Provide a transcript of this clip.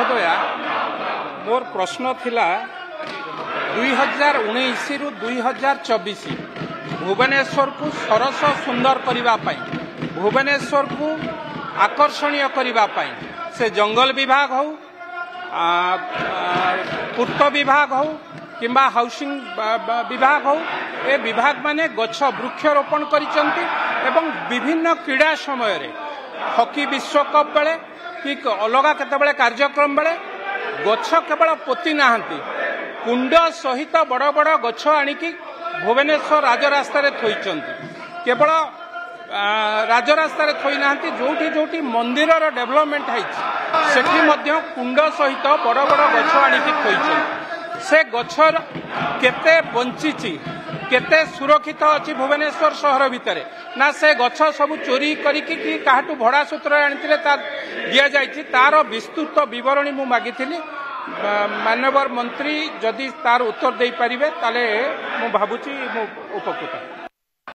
महोदया मोर प्रश्न थिला 2019 रु 2024 भुवनेश्वर को सरस सुंदर करने भुवनेश्वर को आकर्षणीय करने से जंगल विभाग हो पूर्त विभाग हो किंबा हाउसिंग विभाग हो ए विभाग माने गछ वृक्षरोपण करिसंती एवं विभिन्न क्रीड़ा समय रे हॉकी विश्वकप बेले कि अलगा केतबेले कार्यक्रम बेले गछ केवल पोती नाहंती कुंड सहित बड़ बड़ गछ आनिकी भुवनेश्वर राजरास्ता रे थोइचंती केवल राजरास्ता थोई नाहंती जोठी जोठी मंदिर डेवलपमेंट है सेठी मध्य कुंड सहित बड़ बड़ गछ आनिकी थोइचंती से गछर केते बंचिची केते सुरक्षित अच्छी भुवनेश्वर शहर भितर ना से गछ सब चोरी करिकी कि काहाटू भड़ा सूत्र आनी दि जाइए तार विस्तृत विवरणी मु मागिथिली माननीय मंत्री जदि तार उत्तर दे पारिबे ताले मु भाबुची मु उपकृत।